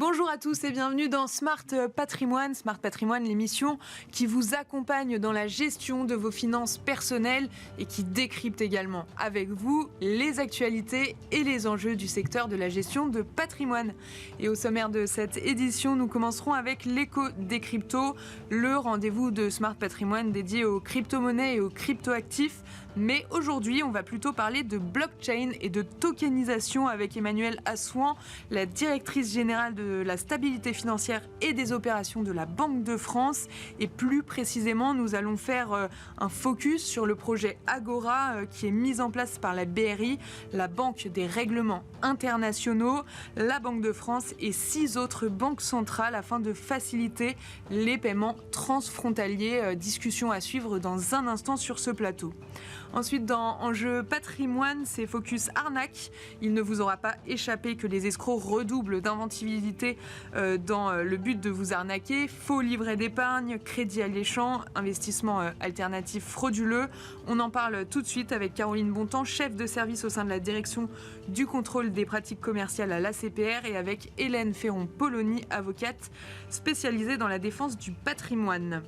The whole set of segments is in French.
Bonjour à tous et bienvenue dans Smart Patrimoine. Smart Patrimoine, l'émission qui vous accompagne dans la gestion de vos finances personnelles et qui décrypte également avec vous les actualités et les enjeux du secteur de la gestion de patrimoine. Et au sommaire de cette édition, nous commencerons avec l'écho des cryptos, le rendez-vous de Smart Patrimoine dédié aux crypto-monnaies et aux crypto-actifs. Mais aujourd'hui, on va plutôt parler de blockchain et de tokenisation avec Emmanuelle Assouan, la directrice générale de la stabilité financière et des opérations de la Banque de France. Et plus précisément, nous allons faire un focus sur le projet Agora qui est mis en place par la BRI, la Banque des règlements internationaux, la Banque de France et 6 autres banques centrales afin de faciliter les paiements transfrontaliers. Discussion à suivre dans un instant sur ce plateau. Ensuite, dans Enjeu patrimoine, c'est Focus arnaque. Il ne vous aura pas échappé que les escrocs redoublent d'inventivité dans le but de vous arnaquer. Faux livrets d'épargne, crédit alléchant, investissement alternatif frauduleux. On en parle tout de suite avec Caroline Bontemps, chef de service au sein de la direction du contrôle des pratiques commerciales à l'ACPR, et avec Hélène Ferron-Polony, avocate spécialisée dans la défense du patrimoine.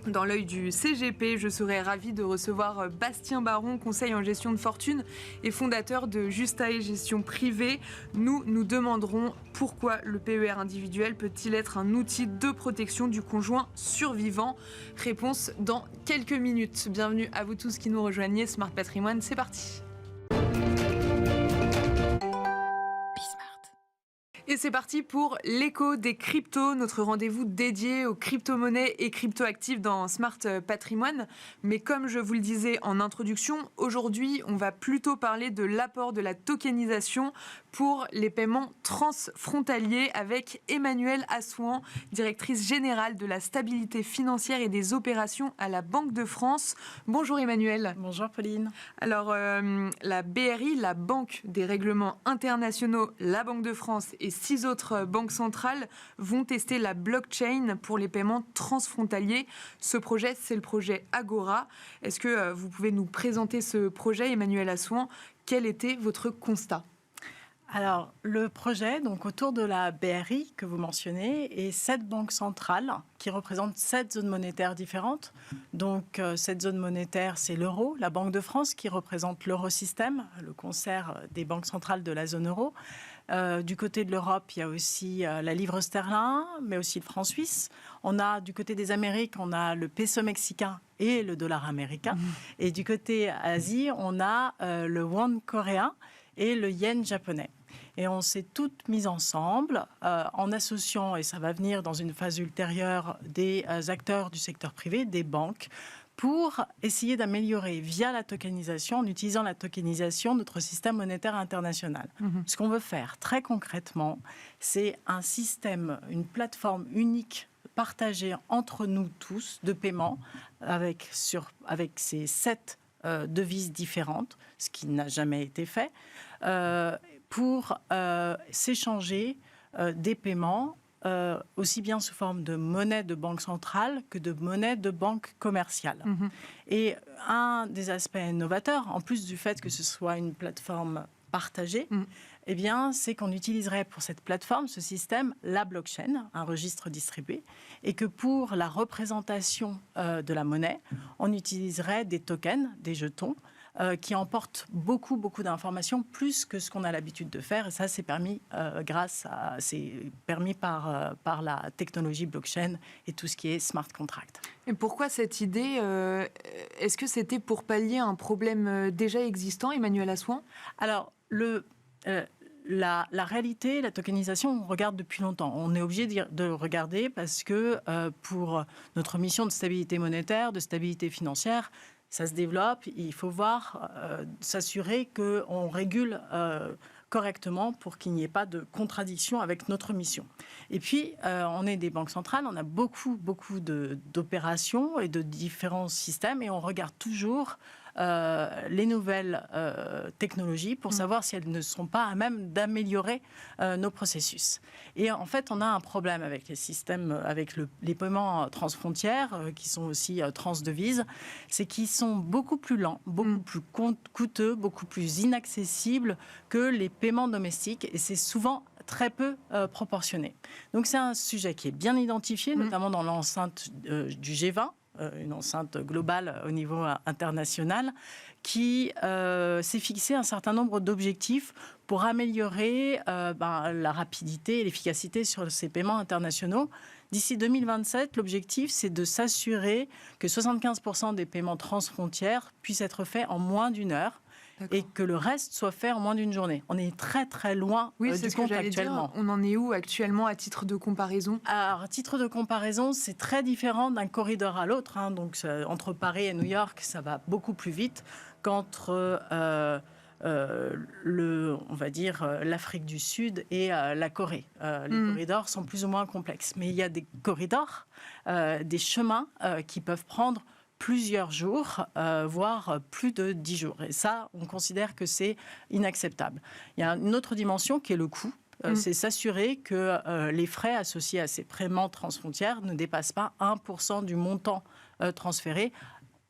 Dans l'œil du CGP, je serai ravie de recevoir Bastien Baron, conseil en gestion de fortune et fondateur de Justae Gestion Privée. Nous nous demanderons pourquoi le PER individuel peut-il être un outil de protection du conjoint survivant. Réponse dans quelques minutes. Bienvenue à vous tous qui nous rejoignez. Smart Patrimoine, c'est parti. Et c'est parti pour l'écho des cryptos, notre rendez-vous dédié aux crypto-monnaies et crypto-actifs dans Smart Patrimoine. Mais comme je vous le disais en introduction, aujourd'hui, on va plutôt parler de l'apport de la tokenisation pour les paiements transfrontaliers avec Emmanuelle Assouan, directrice générale de la stabilité financière et des opérations à la Banque de France. Bonjour Emmanuelle. Bonjour Pauline. Alors, la BRI, la Banque des règlements internationaux, la Banque de France et 6 autres banques centrales vont tester la blockchain pour les paiements transfrontaliers. Ce projet, c'est le projet Agora. Est-ce que vous pouvez nous présenter ce projet, Emmanuelle Assouan? Quel était votre constat? Alors, le projet, donc autour de la BRI que vous mentionnez, et 7 banques centrales qui représentent 7 zones monétaires différentes. Donc, cette zone monétaire, c'est l'euro, la Banque de France qui représente l'eurosystème, le concert des banques centrales de la zone euro. Du côté de l'Europe, il y a aussi la livre sterling, mais aussi le franc suisse. On a, du côté des Amériques, on a le peso mexicain et le dollar américain. Et du côté Asie, on a le won coréen et le yen japonais. Et on s'est toutes mises ensemble en associant, et ça va venir dans une phase ultérieure, des acteurs du secteur privé, des banques, pour essayer d'améliorer via la tokenisation, en utilisant la tokenisation, notre système monétaire international. Ce qu'on veut faire très concrètement, c'est un système, une plateforme unique partagée entre nous tous de paiement avec ces 7 devises différentes, ce qui n'a jamais été fait, pour s'échanger des paiements aussi bien sous forme de monnaie de banque centrale que de monnaie de banque commerciale. Et un des aspects innovateurs, en plus du fait que ce soit une plateforme partagée, eh bien, c'est qu'on utiliserait pour cette plateforme, ce système, la blockchain, un registre distribué, et que pour la représentation de la monnaie, on utiliserait des tokens, des jetons, qui emportent beaucoup d'informations, plus que ce qu'on a l'habitude de faire. Et ça, c'est permis par la technologie blockchain et tout ce qui est smart contract. Et pourquoi cette idée Est-ce que c'était pour pallier un problème déjà existant, Emmanuelle Assouan? Alors, la réalité, la tokenisation, on regarde depuis longtemps. On est obligé de regarder parce que pour notre mission de stabilité monétaire, de stabilité financière, ça se développe. Il faut s'assurer qu'on régule correctement pour qu'il n'y ait pas de contradiction avec notre mission. Et puis, on est des banques centrales, on a beaucoup d'opérations et de différents systèmes et on regarde toujours les nouvelles technologies pour savoir si elles ne sont pas à même d'améliorer nos processus. Et en fait, on a un problème avec les systèmes, avec les paiements transfrontières, qui sont aussi transdevises, c'est qu'ils sont beaucoup plus lents, beaucoup plus coûteux, beaucoup plus inaccessibles que les paiements domestiques. Et c'est souvent très peu proportionné. Donc c'est un sujet qui est bien identifié, notamment dans l'enceinte du G20, une enceinte globale au niveau international, qui s'est fixé un certain nombre d'objectifs pour améliorer la rapidité et l'efficacité sur ces paiements internationaux. D'ici 2027, l'objectif, c'est de s'assurer que 75% des paiements transfrontières puissent être faits en moins d'1 heure. D'accord. Et que le reste soit fait en moins d'1 journée. On est très très loin du compte actuellement. Dire. On en est où actuellement à titre de comparaison ? Alors, à titre de comparaison, c'est très différent d'un corridor à l'autre. Donc, entre Paris et New York, ça va beaucoup plus vite qu'entre on va dire l'Afrique du Sud et la Corée. Les corridors sont plus ou moins complexes. Mais il y a des corridors, des chemins qui peuvent prendre plusieurs jours, voire plus de 10 jours. Et ça, on considère que c'est inacceptable. Il y a une autre dimension qui est le coût. C'est s'assurer que les frais associés à ces paiements transfrontières ne dépassent pas 1% du montant transféré.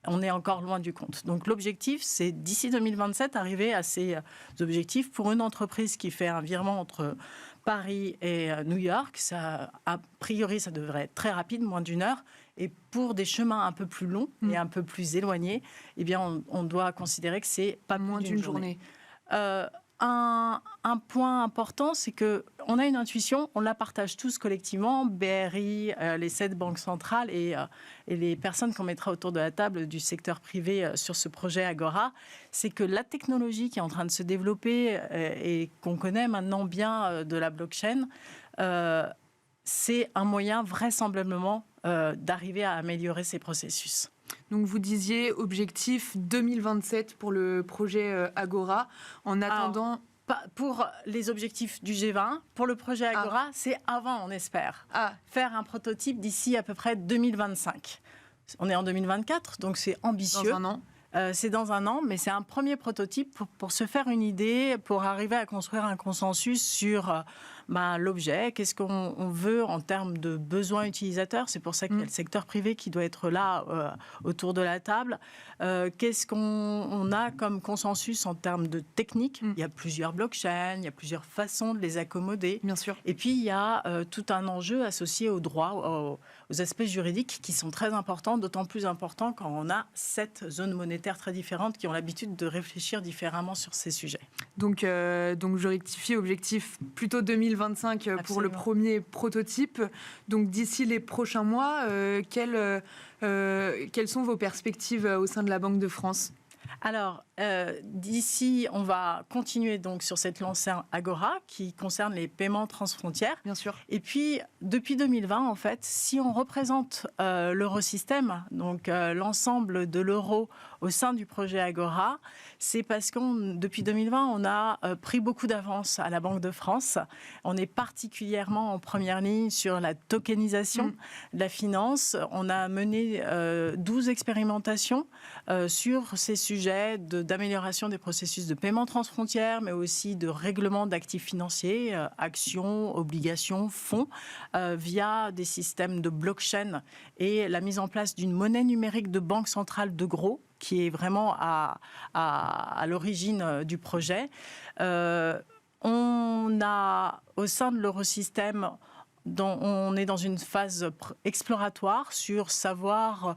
On est encore loin du compte. Donc l'objectif, c'est d'ici 2027, arriver à ces objectifs. Pour une entreprise qui fait un virement entre Paris et New York, ça, a priori, ça devrait être très rapide, moins d'1 heure. Et pour des chemins un peu plus longs et un peu plus éloignés, eh bien, on doit considérer que c'est pas moins d'une journée. Un point important, c'est qu'on a une intuition, on la partage tous collectivement, BRI, les 7 banques centrales et les personnes qu'on mettra autour de la table du secteur privé sur ce projet Agora, c'est que la technologie qui est en train de se développer et qu'on connaît maintenant bien de la blockchain, c'est un moyen vraisemblablement d'arriver à améliorer ces processus. Donc vous disiez objectif 2027 pour le projet Agora. En attendant... Pour les objectifs du G20, pour le projet Agora, c'est avant, on espère. Faire un prototype d'ici à peu près 2025. On est en 2024, donc c'est ambitieux. Dans un an. C'est dans un an, mais c'est un premier prototype pour se faire une idée, pour arriver à construire un consensus sur l'objet, qu'est-ce qu'on veut en termes de besoins utilisateurs. C'est pour ça qu'il y a le secteur privé qui doit être là autour de la table. Qu'est-ce qu'on a comme consensus en termes de technique. Il y a plusieurs blockchains, il y a plusieurs façons de les accommoder. Bien sûr. Et puis, il y a tout un enjeu associé au droit, aux aspects juridiques qui sont très importants, d'autant plus importants quand on a 7 zones monétaires très différentes qui ont l'habitude de réfléchir différemment sur ces sujets. Donc je rectifie, objectif plutôt 2025 pour le premier prototype. Donc d'ici les prochains mois, quelles sont vos perspectives au sein de la Banque de France ? Alors, d'ici, on va continuer donc sur cette lancée Agora qui concerne les paiements transfrontières. Bien sûr. Et puis, depuis 2020, en fait, si on représente l'eurosystème, donc l'ensemble de l'euro au sein du projet Agora, c'est parce que depuis 2020, on a pris beaucoup d'avance à la Banque de France. On est particulièrement en première ligne sur la tokenisation de la finance. On a mené 12 expérimentations sur ces sujets d'amélioration des processus de paiement transfrontières, mais aussi de règlement d'actifs financiers, actions, obligations, fonds, via des systèmes de blockchain et la mise en place d'une monnaie numérique de banque centrale de gros, qui est vraiment à l'origine du projet. On a, au sein de l'eurosystème, on est dans une phase exploratoire sur savoir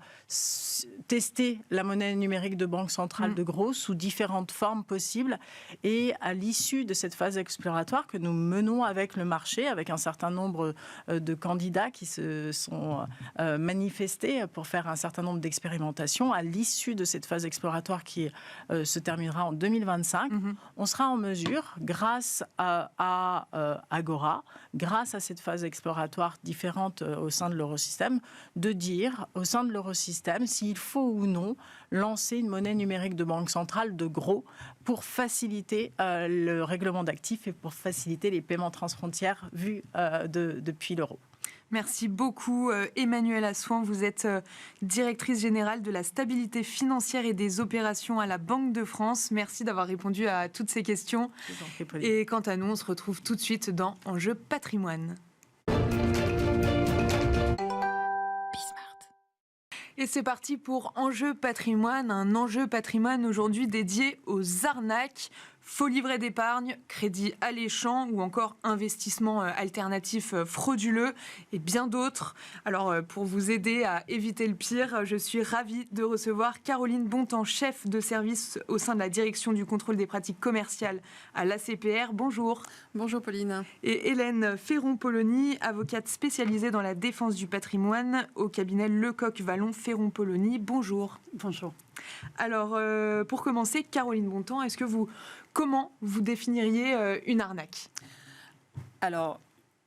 tester la monnaie numérique de banque centrale de gros sous différentes formes possibles. Et à l'issue de cette phase exploratoire que nous menons avec le marché, avec un certain nombre de candidats qui se sont manifestés pour faire un certain nombre d'expérimentations, à l'issue de cette phase exploratoire qui se terminera en 2025, on sera en mesure, grâce à Agora, grâce à cette phase exploratoire différente au sein de l'eurosystème, de dire au sein de l'eurosystème s'il faut ou non lancer une monnaie numérique de banque centrale de gros pour faciliter le règlement d'actifs et pour faciliter les paiements transfrontières vus depuis l'euro. Merci beaucoup Emmanuelle Assouan. Vous êtes directrice générale de la stabilité financière et des opérations à la Banque de France. Merci d'avoir répondu à toutes ces questions. Et quant à nous, on se retrouve tout de suite dans Enjeu Patrimoine. Et c'est parti pour Enjeu Patrimoine, un enjeu patrimoine aujourd'hui dédié aux arnaques. Faux livret d'épargne, crédit alléchant ou encore investissement alternatif frauduleux et bien d'autres. Alors pour vous aider à éviter le pire, je suis ravie de recevoir Caroline Bontemps, chef de service au sein de la direction du contrôle des pratiques commerciales à l'ACPR. Bonjour. Bonjour Pauline. Et Hélène Ferron-Polony, avocate spécialisée dans la défense du patrimoine au cabinet Lecoq-Vallon Ferron-Polony. Bonjour. Bonjour. Alors pour commencer, Caroline Bontemps, comment vous définiriez une arnaque ? Alors,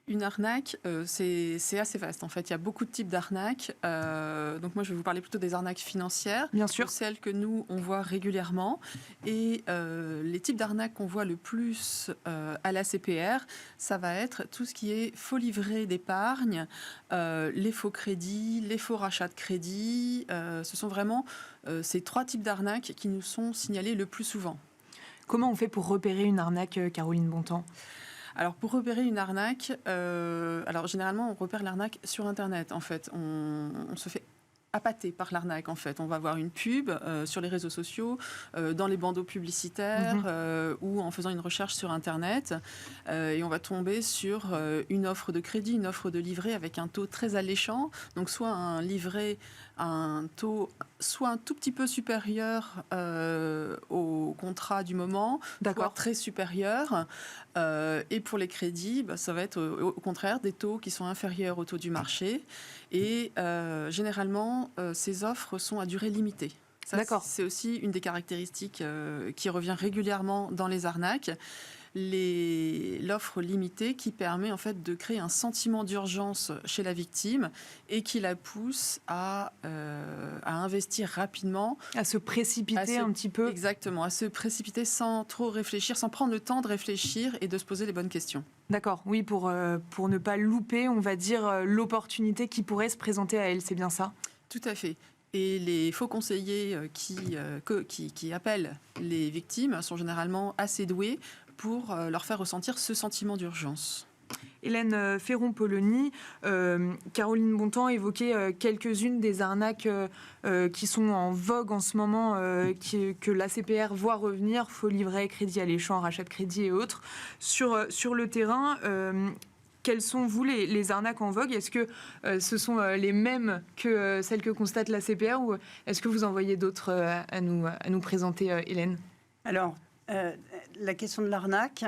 une arnaque, c'est assez vaste. En fait, il y a beaucoup de types d'arnaques. Donc moi, je vais vous parler plutôt des arnaques financières. Bien sûr. Celles que nous, on voit régulièrement. Et les types d'arnaques qu'on voit le plus à la CPR, ça va être tout ce qui est faux livret d'épargne, les faux crédits, les faux rachats de crédit. Ce sont vraiment ces 3 types d'arnaques qui nous sont signalés le plus souvent. Comment on fait pour repérer une arnaque, Caroline Bontemps ? Alors, pour repérer une arnaque, généralement, on repère l'arnaque sur Internet, en fait. On se fait appâter par l'arnaque, en fait. On va voir une pub sur les réseaux sociaux, dans les bandeaux publicitaires ou en faisant une recherche sur Internet. Et on va tomber sur une offre de crédit, une offre de livret avec un taux très alléchant. Donc, soit un livret à un taux soit un tout petit peu supérieur au contrat du moment, soit très supérieur. Et pour les crédits, ça va être au contraire des taux qui sont inférieurs au taux du marché. Et généralement, ces offres sont à durée limitée. Ça, c'est aussi une des caractéristiques qui revient régulièrement dans les arnaques. L'offre limitée qui permet en fait de créer un sentiment d'urgence chez la victime et qui la pousse à investir rapidement. À se précipiter un petit peu. Exactement, à se précipiter sans trop réfléchir, sans prendre le temps de réfléchir et de se poser les bonnes questions. D'accord, oui, pour ne pas louper, on va dire, l'opportunité qui pourrait se présenter à elle, c'est bien ça ? Tout à fait. Et les faux conseillers qui appellent les victimes sont généralement assez doués pour leur faire ressentir ce sentiment d'urgence. Hélène Ferron-Polony, Caroline Bontemps évoquait quelques-unes des arnaques qui sont en vogue en ce moment, que l'ACPR voit revenir, faux livret, crédit alléchant, rachat de crédit et autres. Sur le terrain, quelles sont, vous, les arnaques en vogue ? Est-ce que ce sont les mêmes que celles que constate l'ACPR ou est-ce que vous en voyez d'autres à nous présenter, Hélène ? Alors, la question de l'arnaque,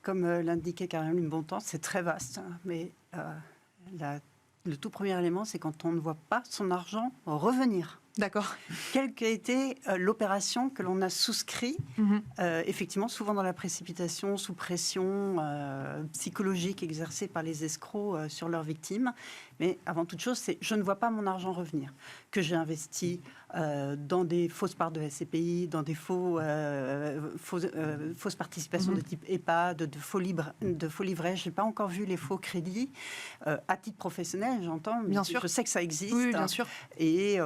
comme l'indiquait Caroline Bontemps, c'est très vaste. Mais le tout premier élément, c'est quand on ne voit pas son argent revenir. D'accord. Quelle qu'a été l'opération que l'on a souscrit, effectivement, souvent dans la précipitation, sous pression psychologique exercée par les escrocs sur leurs victimes. Mais avant toute chose, c'est je ne vois pas mon argent revenir, que j'ai investi dans des fausses parts de SCPI, dans des fausses participations de type EHPAD, de faux livrets. Je n'ai pas encore vu les faux crédits à titre professionnel, j'entends. Bien sûr. Je sais que ça existe. Oui, bien sûr. Et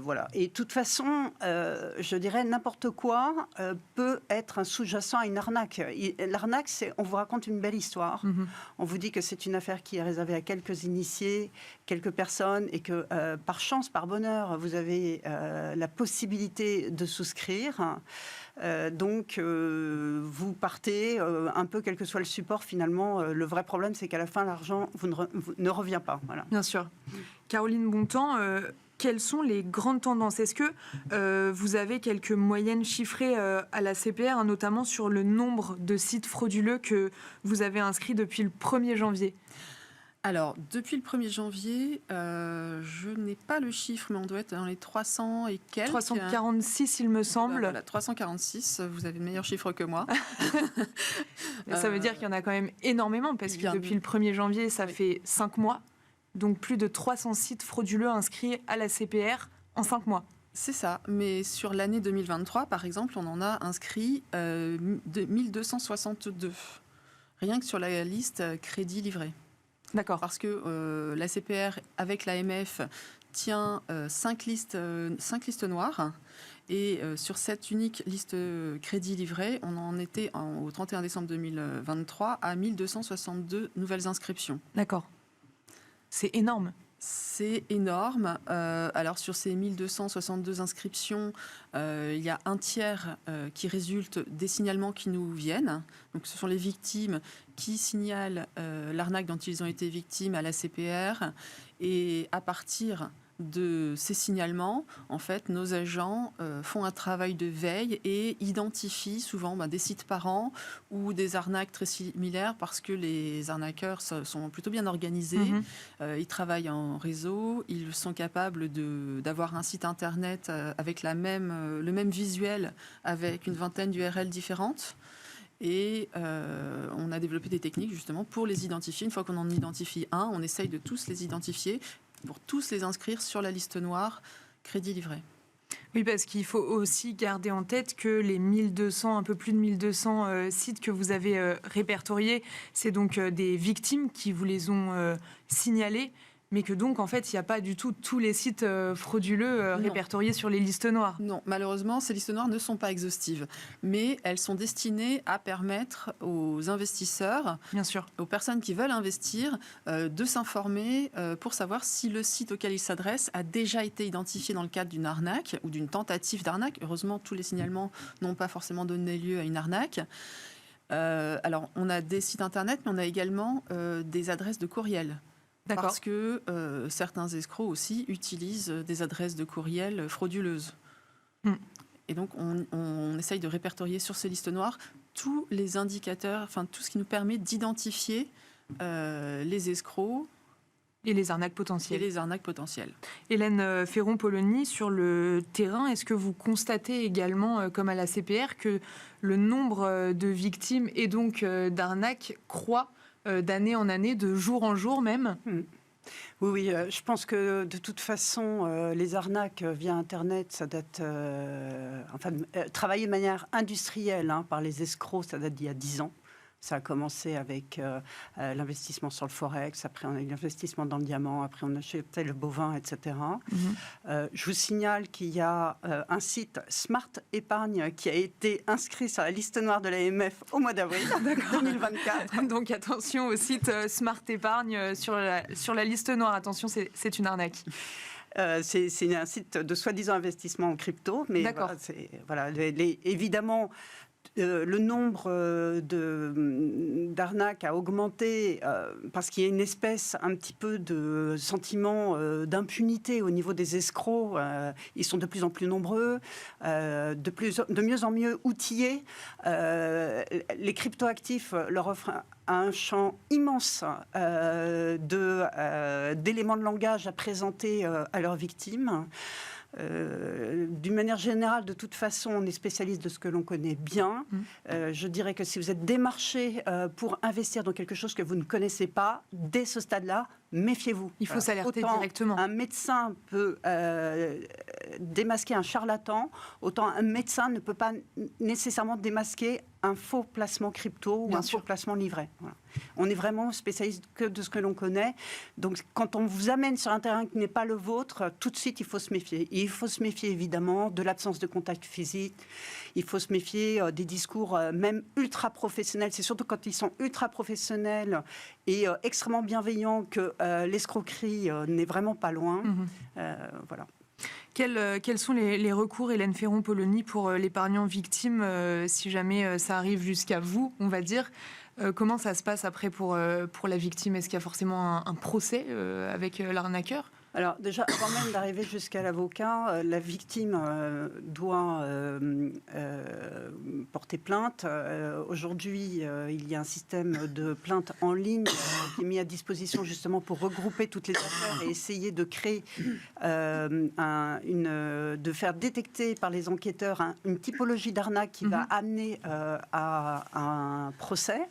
voilà. Et de toute façon, je dirais n'importe quoi peut être un sous-jacent à une arnaque. L'arnaque, c'est on vous raconte une belle histoire. On vous dit que c'est une affaire qui est réservée à quelques initiés, quelques personnes, et que par chance, par bonheur, vous avez la possibilité de souscrire. Donc, vous partez un peu, quel que soit le support, finalement. Le vrai problème, c'est qu'à la fin, l'argent ne revient pas. Voilà. Bien sûr. Caroline Bontemps, quelles sont les grandes tendances ? Est-ce que vous avez quelques moyennes chiffrées à la CPR, notamment sur le nombre de sites frauduleux que vous avez inscrits depuis le 1er janvier ? Alors, depuis le 1er janvier, je n'ai pas le chiffre, mais on doit être dans les 300 et quelques. 346, il me semble. Voilà, 346, vous avez de meilleurs chiffres que moi. Ça veut dire qu'il y en a quand même énormément, parce que depuis le 1er janvier, ça fait 5 mois. Donc plus de 300 sites frauduleux inscrits à la CPR en 5 mois. C'est ça, mais sur l'année 2023, par exemple, on en a inscrit 1262. Rien que sur la liste crédit livré. D'accord. Parce que la CPR, avec l'AMF, tient 5 listes noires. Et sur cette unique liste crédit livré, on en était au 31 décembre 2023 à 1262 nouvelles inscriptions. D'accord. C'est énorme. C'est énorme. Alors sur ces 1262 inscriptions, il y a un tiers qui résulte des signalements qui nous viennent. Donc ce sont les victimes qui signalent l'arnaque dont ils ont été victimes à la CPR. Et à partir de ces signalements, en fait, nos agents font un travail de veille et identifient souvent des sites parents ou des arnaques très similaires parce que les arnaqueurs sont plutôt bien organisés. Ils travaillent en réseau, ils sont capables d'avoir un site internet avec le même visuel avec une vingtaine d'URL différentes. Et on a développé des techniques justement pour les identifier. Une fois qu'on en identifie un, on essaye de tous les identifier pour tous les inscrire sur la liste noire Crédit Livret. Oui, parce qu'il faut aussi garder en tête que les 1200, un peu plus de 1200 sites que vous avez répertoriés, c'est donc des victimes qui vous les ont signalés, mais que donc, en fait, il n'y a pas du tout tous les sites frauduleux répertoriés sur les listes noires. Non, malheureusement, ces listes noires ne sont pas exhaustives, mais elles sont destinées à permettre aux investisseurs, bien sûr, aux personnes qui veulent investir, de s'informer pour savoir si le site auquel ils s'adressent a déjà été identifié dans le cadre d'une arnaque ou d'une tentative d'arnaque. Heureusement, tous les signalements n'ont pas forcément donné lieu à une arnaque. Alors, on a des sites internet, mais on a également des adresses de courriel. D'accord. Parce que certains escrocs aussi utilisent des adresses de courriel frauduleuses. Et donc, on essaye de répertorier sur ces listes noires tous les indicateurs, enfin tout ce qui nous permet d'identifier les escrocs et les arnaques potentielles. Hélène Ferron-Polony, sur le terrain, est-ce que vous constatez également, comme à la CPR, que le nombre de victimes et donc d'arnaques croît d'année en année, de jour en jour même? Oui, je pense que de toute façon, les arnaques via Internet, ça date... travailler de manière industrielle par les escrocs, ça date d'il y a 10 ans. Ça a commencé avec l'investissement sur le Forex, après on a eu l'investissement dans le diamant, après on a acheté le bovin, etc. Je vous signale qu'il y a un site Smart Épargne qui a été inscrit sur la liste noire de l'AMF au mois d'avril 2024. Donc attention au site Smart Épargne sur la liste noire. Attention, c'est une arnaque. C'est un site de soi-disant investissement en crypto, mais évidemment... le nombre d'arnaques a augmenté parce qu'il y a une espèce un petit peu de sentiment d'impunité au niveau des escrocs. Ils sont de plus en plus nombreux, de mieux en mieux outillés. Les cryptoactifs leur offrent un champ immense d'éléments de langage à présenter à leurs victimes. D'une manière générale, de toute façon, on est spécialiste de ce que l'on connaît bien. Je dirais que si vous êtes démarché pour investir dans quelque chose que vous ne connaissez pas, dès ce stade-là, méfiez-vous. Il faut s'alerter directement. Un médecin peut démasquer un charlatan, autant un médecin ne peut pas nécessairement démasquer un faux placement crypto ou faux placement livret. Voilà. On est vraiment spécialiste que de ce que l'on connaît. Donc, quand on vous amène sur un terrain qui n'est pas le vôtre, tout de suite, il faut se méfier. Et il faut se méfier, évidemment, de l'absence de contact physique. Il faut se méfier des discours même ultra professionnels. C'est surtout quand ils sont ultra professionnels et extrêmement bienveillants que l'escroquerie n'est vraiment pas loin. Voilà. Quels sont les recours, Hélène Ferron-Polony, pour l'épargnant victime, si jamais ça arrive jusqu'à vous, on va dire? Comment ça se passe après pour la victime? Est-ce qu'il y a forcément un procès avec l'arnaqueur? Alors déjà, avant même d'arriver jusqu'à l'avocat, la victime doit porter plainte. Aujourd'hui, il y a un système de plainte en ligne qui est mis à disposition justement pour regrouper toutes les affaires et essayer de créer, de faire détecter par les enquêteurs une typologie d'arnaque qui va amener à un procès.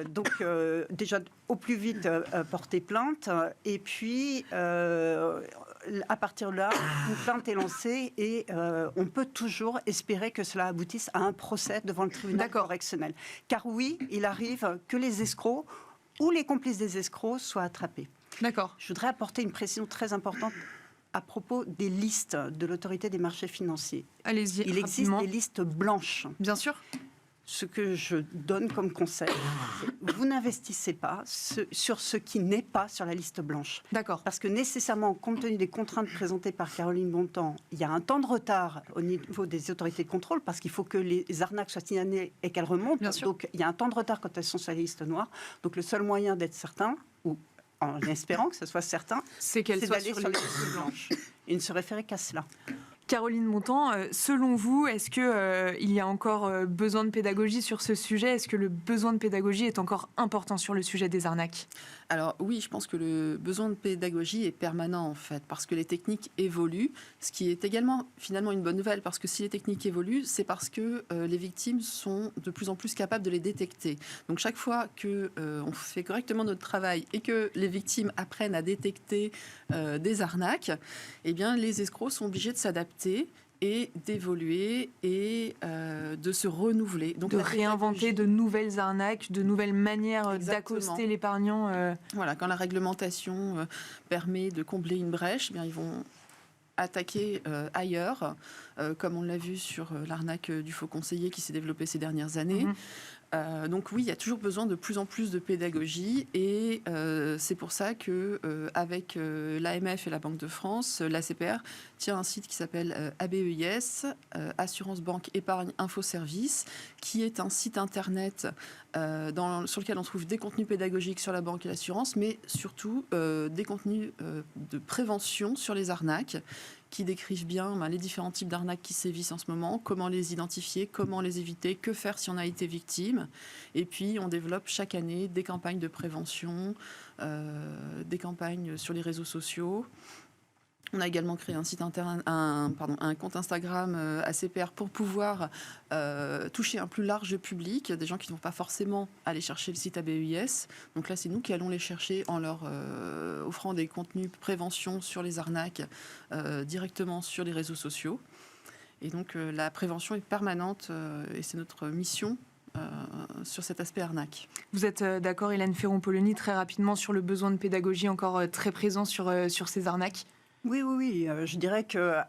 Donc déjà, au plus vite, porter plainte. Et puis... à partir de là, une plainte est lancée et on peut toujours espérer que cela aboutisse à un procès devant le tribunal correctionnel. Car oui, il arrive que les escrocs ou les complices des escrocs soient attrapés. D'accord. Je voudrais apporter une précision très importante à propos des listes de l'autorité des marchés financiers. Allez-y, il existe des listes blanches. Bien sûr. ce que je donne comme conseil, c'est vous n'investissez pas sur ce qui n'est pas sur la liste blanche. D'accord. Parce que nécessairement, compte tenu des contraintes présentées par Caroline Bontemps, il y a un temps de retard au niveau des autorités de contrôle parce qu'il faut que les arnaques soient signalées et qu'elles remontent. Bien sûr. Donc il y a un temps de retard quand elles sont sur la liste noire. Donc le seul moyen d'être certain, ou en espérant que ce soit certain, C'est qu'elle c'est soit d'aller sur sur les la liste blanche. Il ne se référait qu'à cela. Caroline Bontemps, selon vous, est-ce qu'il y a encore besoin de pédagogie sur ce sujet ? Est-ce que le besoin de pédagogie est encore important sur le sujet des arnaques ? Alors oui, je pense que le besoin de pédagogie est permanent en fait, parce que les techniques évoluent, ce qui est également finalement une bonne nouvelle, parce que si les techniques évoluent, c'est parce que les victimes sont de plus en plus capables de les détecter. Donc chaque fois qu'on fait correctement notre travail et que les victimes apprennent à détecter des arnaques, eh bien les escrocs sont obligés de s'adapter et d'évoluer et de se renouveler. Donc, de réinventer de nouvelles arnaques, de nouvelles manières d'accoster l'épargnant. Voilà, quand la réglementation permet de combler une brèche, eh bien, ils vont attaquer ailleurs, comme on l'a vu sur l'arnaque du faux conseiller qui s'est développée ces dernières années. Donc oui, il y a toujours besoin de plus en plus de pédagogie et c'est pour ça que avec l'AMF et la Banque de France, l'ACPR tient un site qui s'appelle ABEIS, Assurance Banque Épargne Info Service, qui est un site internet sur lequel on trouve des contenus pédagogiques sur la banque et l'assurance, mais surtout des contenus de prévention sur les arnaques, qui décrivent bien les différents types d'arnaques qui sévissent en ce moment, comment les identifier, comment les éviter, que faire si on a été victime. Et puis, on développe chaque année des campagnes de prévention, des campagnes sur les réseaux sociaux. On a également créé un compte Instagram ACPR pour pouvoir toucher un plus large public, des gens qui ne vont pas forcément aller chercher le site ABEIS. Donc là, c'est nous qui allons les chercher en leur offrant des contenus prévention sur les arnaques directement sur les réseaux sociaux. Et donc la prévention est permanente et c'est notre mission sur cet aspect arnaque. Vous êtes d'accord, Hélène Ferron-Polony, très rapidement sur le besoin de pédagogie encore très présent sur ces arnaques ? Oui. Je dirais qu'à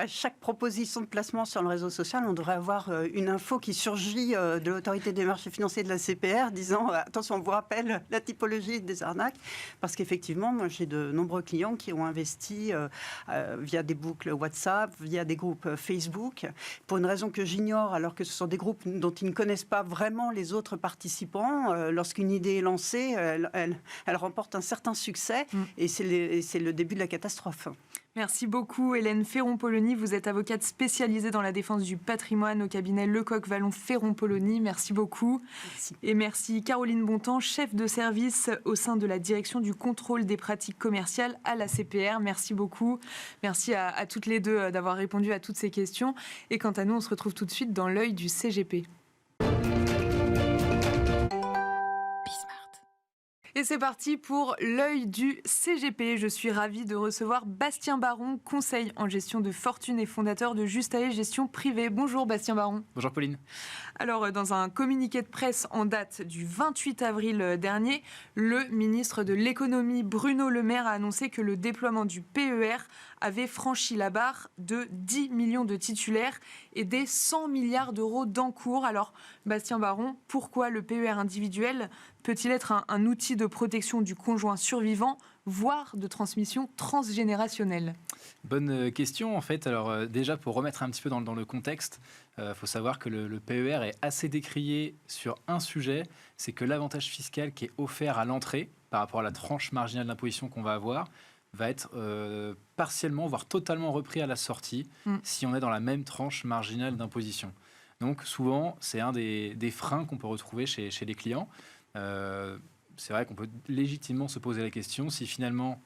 chaque proposition de placement sur le réseau social, on devrait avoir une info qui surgit de l'autorité des marchés financiers de la CPR disant attention, on vous rappelle la typologie des arnaques. Parce qu'effectivement, moi j'ai de nombreux clients qui ont investi via des boucles WhatsApp, via des groupes Facebook, pour une raison que j'ignore, alors que ce sont des groupes dont ils ne connaissent pas vraiment les autres participants. Lorsqu'une idée est lancée, elle remporte un certain succès et c'est le début de la catastrophe. Merci beaucoup Hélène Ferron-Polony. Vous êtes avocate spécialisée dans la défense du patrimoine au cabinet Lecoq-Vallon Ferron-Polony. Merci beaucoup. Merci. Et merci Caroline Bontemps, chef de service au sein de la direction du contrôle des pratiques commerciales à la CPR. Merci beaucoup. Merci à toutes les deux d'avoir répondu à toutes ces questions. Et quant à nous, on se retrouve tout de suite dans l'œil du CGP. Et c'est parti pour l'œil du CGP. Je suis ravie de recevoir Bastien Baron, conseil en gestion de fortune et fondateur de Justae Gestion Privée. Bonjour Bastien Baron. Bonjour Pauline. Alors, dans un communiqué de presse en date du 28 avril dernier, le ministre de l'économie Bruno Le Maire a annoncé que le déploiement du PER avait franchi la barre de 10 millions de titulaires et des 100 milliards d'euros d'encours. Alors, Bastien Baron, pourquoi le PER individuel peut-il être un outil de protection du conjoint survivant, voire de transmission transgénérationnelle ? Bonne question en fait. Alors déjà, pour remettre un petit peu dans le contexte, faut savoir que le PER est assez décrié sur un sujet, c'est que l'avantage fiscal qui est offert à l'entrée par rapport à la tranche marginale d'imposition qu'on va avoir va être partiellement, voire totalement repris à la sortie si on est dans la même tranche marginale d'imposition. Donc souvent, c'est un des freins qu'on peut retrouver chez les clients. C'est vrai qu'on peut légitimement se poser la question si finalement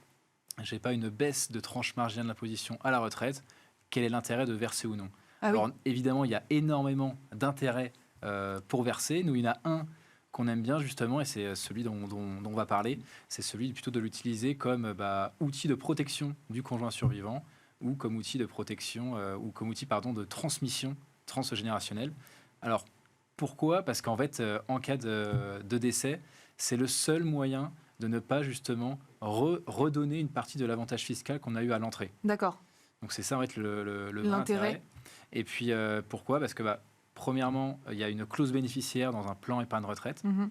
j'ai pas une baisse de tranche marginale d'imposition à la retraite, quel est l'intérêt de verser ou non ? Alors évidemment, il y a énormément d'intérêts pour verser. Nous, il y en a un qu'on aime bien justement, et c'est celui dont on va parler, c'est celui plutôt de l'utiliser comme outil de protection du conjoint survivant ou comme outil de protection de transmission transgénérationnelle. Alors pourquoi ? Parce qu'en fait, en cas de décès, c'est le seul moyen de ne pas justement redonner une partie de l'avantage fiscal qu'on a eu à l'entrée. D'accord. Donc c'est ça en fait le vrai l'intérêt. intérêt. Et puis pourquoi ? Parce que Premièrement, il y a une clause bénéficiaire dans un plan épargne retraite. Mhm.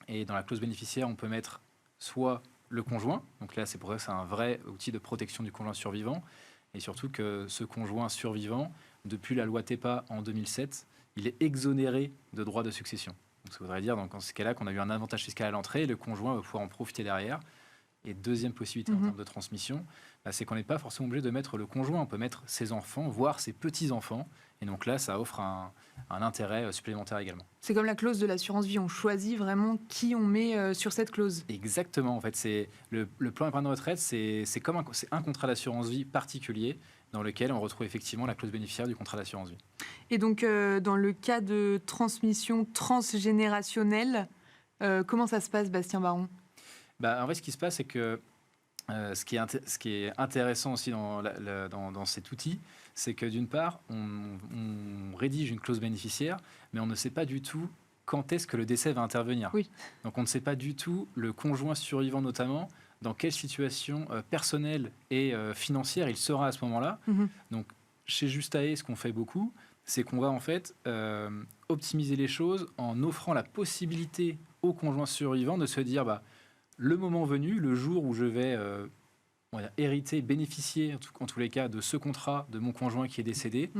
Et dans la clause bénéficiaire, on peut mettre soit le conjoint, donc là c'est pour ça que c'est un vrai outil de protection du conjoint survivant, et surtout que ce conjoint survivant, depuis la loi TEPA en 2007, il est exonéré de droits de succession. Donc ça voudrait dire dans ces cas-là qu'on a eu un avantage fiscal à l'entrée, et le conjoint va pouvoir en profiter derrière. Et deuxième possibilité en termes de transmission, c'est qu'on n'est pas forcément obligé de mettre le conjoint, on peut mettre ses enfants, voire ses petits-enfants, et donc là ça offre un intérêt supplémentaire également. C'est comme la clause de l'assurance vie, on choisit vraiment qui on met sur cette clause. Exactement, en fait, c'est le plan épargne retraite, c'est un contrat d'assurance vie particulier dans lequel on retrouve effectivement la clause bénéficiaire du contrat d'assurance vie. Et donc, dans le cas de transmission transgénérationnelle, comment ça se passe, Bastien Baron ? En fait, ce qui se passe, c'est que ce qui est intéressant aussi dans cet outil, c'est que d'une part, on rédige une clause bénéficiaire, mais on ne sait pas du tout quand est-ce que le décès va intervenir. Oui. Donc on ne sait pas du tout, le conjoint survivant notamment, dans quelle situation personnelle et financière il sera à ce moment-là. Mhm. Donc chez Justae, ce qu'on fait beaucoup, c'est qu'on va en fait optimiser les choses en offrant la possibilité au conjoint survivant de se dire le moment venu, le jour où je vais hériter, bénéficier en tous les cas de ce contrat de mon conjoint qui est décédé,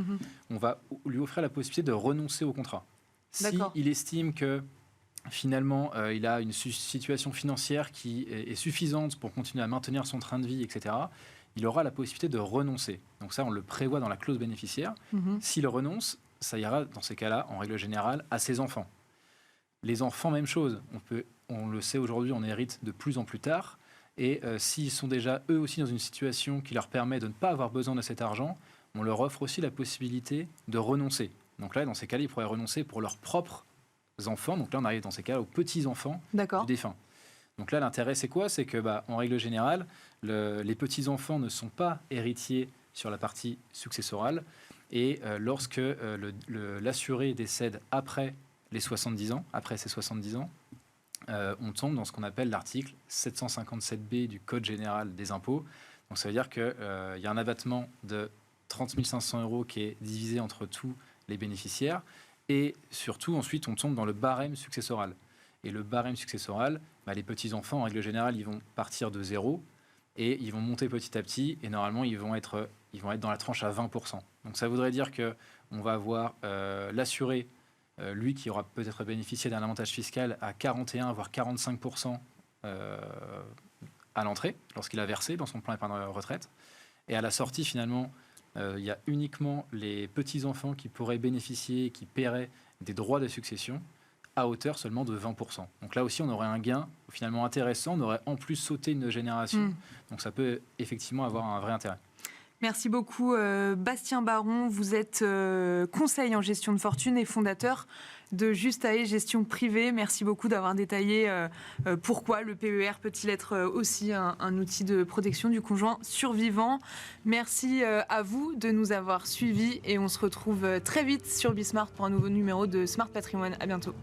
on va lui offrir la possibilité de renoncer au contrat. S'il estime que finalement il a une situation financière qui est suffisante pour continuer à maintenir son train de vie, etc., il aura la possibilité de renoncer. Donc ça, on le prévoit dans la clause bénéficiaire. S'il renonce, ça ira dans ces cas-là, en règle générale, à ses enfants. Les enfants, même chose. On le sait aujourd'hui, on hérite de plus en plus tard. Et s'ils sont déjà eux aussi dans une situation qui leur permet de ne pas avoir besoin de cet argent, on leur offre aussi la possibilité de renoncer. Donc là, dans ces cas-là, ils pourraient renoncer pour leurs propres enfants. Donc là, on arrive dans ces cas-là aux petits-enfants du défunt. Donc là, l'intérêt, c'est quoi ? C'est que, en règle générale, les petits-enfants ne sont pas héritiers sur la partie successorale. Et lorsque l'assuré décède après les 70 ans, après ses 70 ans, on tombe dans ce qu'on appelle l'article 757B du Code général des impôts. Donc ça veut dire qu'il y a un abattement de 30 500 € qui est divisé entre tous les bénéficiaires. Et surtout, ensuite, on tombe dans le barème successoral. Et le barème successoral, les petits-enfants, en règle générale, ils vont partir de zéro et ils vont monter petit à petit. Et normalement, ils vont être dans la tranche à 20%. Donc ça voudrait dire qu'on va avoir l'assuré, lui qui aura peut-être bénéficié d'un avantage fiscal à 41 voire 45% à l'entrée, lorsqu'il a versé dans son plan épargne retraite. Et à la sortie, finalement, il y a uniquement les petits-enfants qui pourraient bénéficier, qui paieraient des droits de succession à hauteur seulement de 20%. Donc là aussi, on aurait un gain finalement intéressant, on aurait en plus sauté une génération. Donc ça peut effectivement avoir un vrai intérêt. Merci beaucoup Bastien Baron, vous êtes conseiller en gestion de fortune et fondateur de Justae Gestion Privée. Merci beaucoup d'avoir détaillé pourquoi le PER peut-il être aussi un outil de protection du conjoint survivant. Merci à vous de nous avoir suivis et on se retrouve très vite sur Bismart pour un nouveau numéro de Smart Patrimoine. À bientôt.